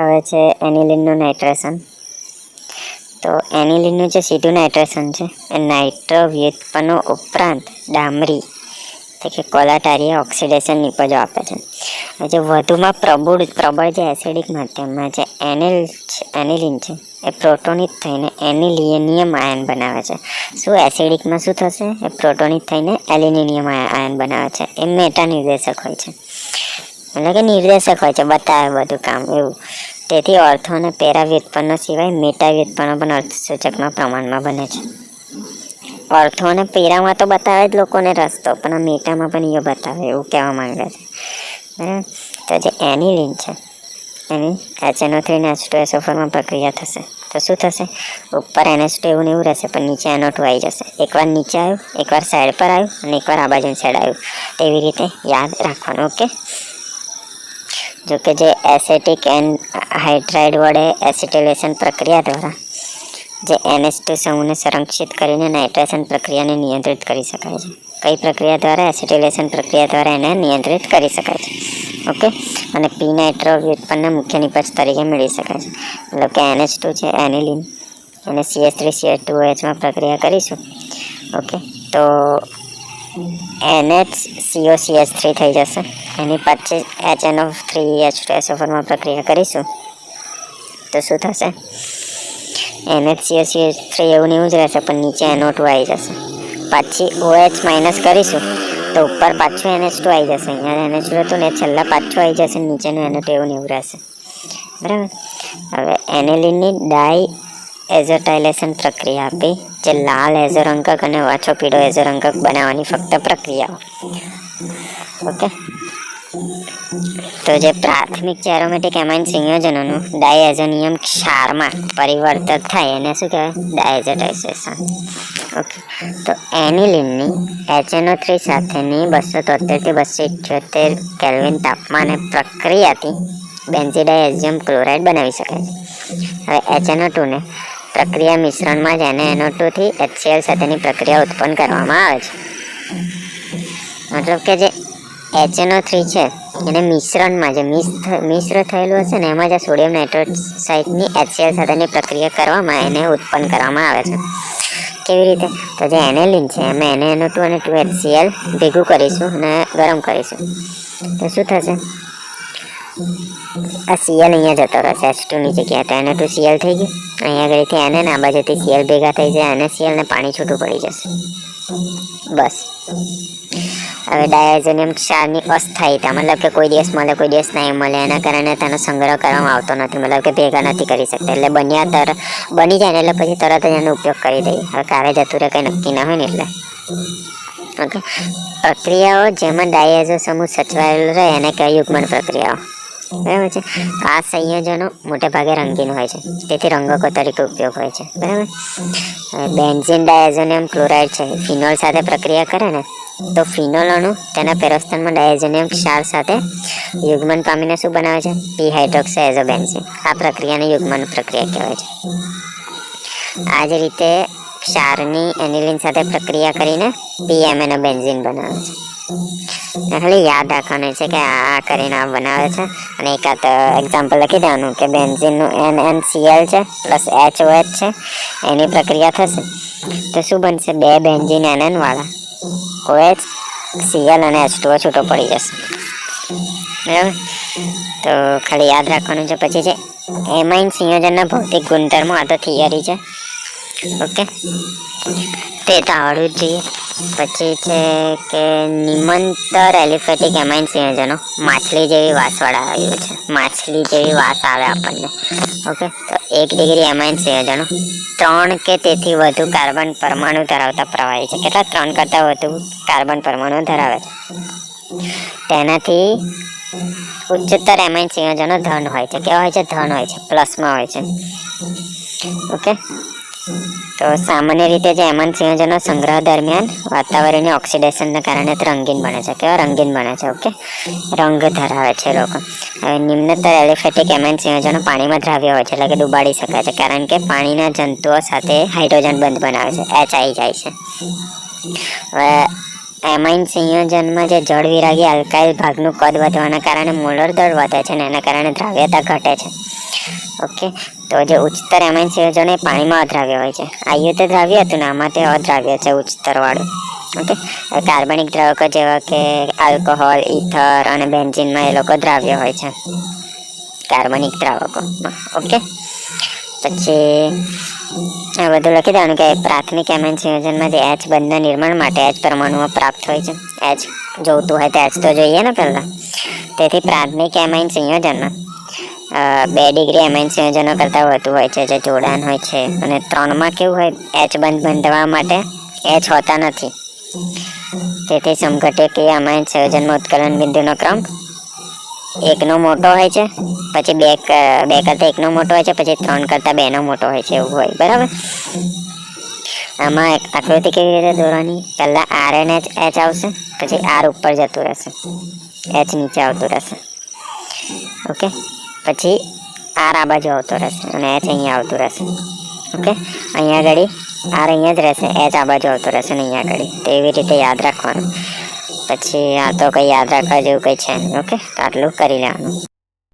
આવે છે એનિલિનનું નાઇટ્રેશન. તો એનિલિનનું જે સીધું નાઇટ્રેશન છે એ નાઇટ્રો વ્યુત્પન્નો ઉપરાંત ડામરી એટલે કે કોલાટારિયા ઓક્સિડેશન નિપજો આપે છે. જે વધુમાં પ્રબળ જે એસિડિક માધ્યમમાં જે એનિલિન છે એ પ્રોટોનિત થઈને એનિલિનિયમ આયન બનાવે છે. શું એસિડિકમાં શું થશે? એ પ્રોટોનિત થઈને એલિનિયમ આયન બનાવે છે. એ મેટા નિર્દેશક હોય છે, એટલે કે નિર્દેશક હોય છે, બતાવે બધું કામ એવું. તેથી ઓર્થો અને પેરા વ્યુત્પન્નો સિવાય મેટા વ્યુત્પન્નો પણ અર્થસૂચકના પ્રમાણમાં બને છે. ઓર્થો અને પેરામાં તો બતાવે જ લોકોને રસ્તો, પણ આ મેટામાં પણ એ બતાવે એવું કહેવા માંગે છે, બરાબર. તો જે એનિલિન છે એની HNO3 પ્રક્રિયા થશે તો શું થશે? ઉપર NH2 એવું રહેશે, પણ નીચે NO2 આવી જશે. એકવાર નીચે આવ્યું, એકવાર સાઈડ પર આવ્યું અને એકવાર આ બાજુની સાઈડ આવ્યું. તેવી રીતે યાદ રાખવાનું. ઓકે. જોકે જે એસેટિક હાઇડ્રાઇડ વડે એસિટિલેશન પ્રક્રિયા દ્વારા જે NH2 સમૂહને સંરક્ષિત કરીને નાઇટ્રેશન પ્રક્રિયાને નિયંત્રિત કરી શકાય છે. કઈ પ્રક્રિયા દ્વારા? એસિટિલેશન પ્રક્રિયા દ્વારા એને નિયંત્રિત કરી શકાય છે. ઓકે. અને પી નાઇટ્રો વ્યુત્પન્ન મુખ્ય નિપજ તરીકે મેળવી શકાય છે. મતલબ કે NH2 છે એનિલિન અને CH3CH2OH પ્રક્રિયા કરીશું. ઓકે. તો NHCOCH3 થઈ જશે. એની પછી HNO3H2SO4 પ્રક્રિયા કરીશું તો શું થશે? NHCOCH3 એવું જ રહેશે, પણ નીચે NO2 આવી જશે. પાછી OH માઇનસ કરીશું તો ઉપર પાછું NH2 આવી જશે. અહીંયા NH2 હતું ને છેલ્લા પાછું આવી જશે, નીચેનું NO2 એવું રહેશે, બરાબર. હવે એનિલિનની ડાય એઝોટાઇલેશન પ્રક્રિયા આપી જે લાલ એઝોરંગક અને આછો પીળો એઝોરંગક બનાવવાની ફક્ત પ્રક્રિયાઓ. ઓકે. તો જે પ્રાથમિક જે એરોમેટિક એમાઇન સંયોજનોનું ડાયએઝોનિયમ ક્ષારમાં પરિવર્તન થાય એને શું કહેવાય? ડાયએઝોટાઇઝેશન. ઓકે. તો એનિલિનની HNO3 સાથેની 273 થી 278 કેલ્વિન તાપમાને પ્રક્રિયાથી બેન્ઝીડાયઝિયમ ક્લોરાઇડ બનાવી શકાય છે. હવે HNO2 ને પ્રક્રિયા મિશ્રણમાં જ એને NO2 થી HCl સાથેની પ્રક્રિયા ઉત્પન્ન કરવામાં આવે છે. મતલબ કે જે HNO3 છે એને મિશ્રણમાં જે મિશ્ર થયેલું હશે ને એમાં જે સોડિયમ નાઇટ્રોક્સાઇડની HCl સાથેની પ્રક્રિયા કરવામાં એને ઉત્પન્ન કરવામાં આવે છે. કેવી રીતે? તો જે એનિલિન છે એમાં NaNO2 અને 2HCl ભેગું કરીશું અને ગરમ કરીશું તો શું થશે? આ Cl અહીંયા જતો રહેશે H2 ની જગ્યાએ, તો NO2 Cl થઈ ગયું. અહીંયા આગળથી Na આ બાજુથી Cl ભેગા થઈ જાય અને Cl ને પાણી છૂટું પડી જશે. બસ. હવે ડાયઝોનિયમ ક્ષારની અસ્થાયીતા, મતલબ કે કોઈ દિવસ મળે કોઈ દિવસ નહીં મળે, એના કારણે તેનો સંગ્રહ કરવામાં આવતો નથી, મતલબ કે ભેગા નથી કરી શકતા. એટલે બની જાય ને એટલે પછી તરત જ એનો ઉપયોગ કરી દઈએ. હવે કારે જતું રહે કંઈ નક્કી ના હોય ને એટલે. ઓકે. પ્રક્રિયાઓ જેમાં ડાયએઝો સમૂહ સચવાયેલો રહે એને કહેવાય યુગ્મન પ્રક્રિયાઓ, બરાબર છે. આ સંયોજનો મોટે ભાગે રંગીન હોય છે, તેથી રંગકો તરીકે ઉપયોગ હોય છે, બરાબર. બેન્ઝીન ડાયઝોનિયમ ક્લોરાઇડ છે ફિનોલ સાથે પ્રક્રિયા કરે ને તો ફિનોલ અણુ તેના પેરોસ્તનમાં ડાયઝોનિયમ ક્ષાર સાથે યુગ્મન પામીને શું બનાવે છે? પી હાઇડ્રોક્સાઇઝોબેન્ઝીન. આ પ્રક્રિયાને યુગ્મન પ્રક્રિયા કહેવાય છે. આ જ રીતે ક્ષારની એનિલિન સાથે પ્રક્રિયા કરીને PMNO બેન્ઝીન બનાવે છે. ખાલી યાદ રાખવાનું છે કે આ કરીને આ બનાવે છે. અને એકાદ એક્ઝામ્પલ લખી દેવાનું કે બેન્ઝીનનું NNCl છે પ્લસ HOH છે, એની પ્રક્રિયા થશે તો શું બનશે? 2 બેન્ઝીન NN વાળા OH Cl અને H2O છૂટો પડી જશે, બરાબર. તો ખાલી યાદ રાખવાનું છે. પછી છે એમાઇન સંયોજનના ભૌતિક ગુણધર્મો. આ તો થિયરી છે, ઓકે, તે તો આવડવું જ જોઈએ. પછી છે કે નિમંતર એલિફેટિક એમાઇન સંયોજનો માછલી જેવી વાસવાળા આવ્યું છે, માછલી જેવી વાસ આવે આપણને. ઓકે. તો 1 ડિગ્રી એમાઇન સંયોજનો 3 કે તેથી વધુ કાર્બન પરમાણુ ધરાવતા પ્રવાહી છે. કેટલા? 3 કરતાં વધુ કાર્બન પરમાણુ ધરાવે છે. તેનાથી ઉચ્ચતર એમાઇન સંયોજનો ધન હોય છે. કેવા હોય છે? ધન હોય છે, પ્લસમાં હોય છે. ઓકે. તો સામાન્ય રીતે જે એમાઇન સંયોજનો સંગ્રહ દરમિયાન વાતાવરણીય ઓક્સિડેશનના કારણે રંગીન બને છે. કેવા? રંગીન બને છે. ઓકે. રંગ ધરાવે છે લોકો. હવે નિમ્નતર એલિફેટિક એમાઇન સંયોજનો પાણીમાં દ્રાવ્ય હોય છે, એટલે કે ડુબાડી શકાય છે, કારણ કે પાણીના જંતુઓ સાથે હાઇડ્રોજન બંધ બનાવે છે, H આવી જાય છે. હવે એમાઇન સંયોજનમાં જે જળ વિરાગી આલ્કાઇલ ભાગનું કદ વધવાના કારણે મોલર દળ વધે છે અને એના કારણે દ્રાવ્યતા ઘટે છે. ઓકે, તો જે ઉચ્ચતર એમાઇન સંયોજનો એ પાણીમાં અદ્રાવ્ય હોય છે. આયુ તે દ્રાવ્ય હતું ને આ માટે અદ્રાવ્ય છે ઉચ્ચતર વાળું. ઓકે, કાર્બનિક દ્રાવકો જેવા કે આલ્કોહોલ, ઇથર અને બેન્ઝીનમાં એ લોકો દ્રાવ્ય હોય છે કાર્બનિક દ્રાવકોમાં. ઓકે, પછી આ બધું લખી દેવાનું કે પ્રાથમિક એમાઇન સંયોજનમાંથી H બંધના નિર્માણ માટે H પરમાણુઓ પ્રાપ્ત હોય છે. H જોઈતું હોય તો H તો જોઈએ ને પહેલા. તેથી પ્રાથમિક એમાઇન સંયોજનમાં 2 ડિગ્રી એમાઇન સંયોજનો કરતાં વધુ હોય છે જે જોડાણ હોય છે, અને 3માં કેવું હોય, H બંધ બંધવા માટે H હોતા નથી. તેથી સમઘટિત એમાઇન સંયોજનમાં ઉત્કલન બિંદુનો ક્રમ 1નો મોટો હોય છે, પછી 2 કરતાં 1નો મોટો હોય છે, પછી 3 કરતાં 2નો મોટો હોય છે, એવું હોય. બરાબર. આમાં આકૃતિ કેવી રીતે દોરવાની, પહેલા RNH આવશે, પછી R ઉપર જતું રહેશે, H નીચે આવતું રહેશે. ઓકે, પછી R આ બાજુ આવતો રહેશે અને H અહીંયા આવતું રહેશે. ઓકે, અહીંયા આગળ R અહીંયા જ રહેશે, H આ બાજુ આવતો રહેશે ને અહીંયા આગળ. તો એવી રીતે યાદ રાખવાનું. પછી આ તો કંઈ યાદ રાખવા જેવું કંઈ છે નહીં. ઓકે, તો આટલું કરી લેવાનું.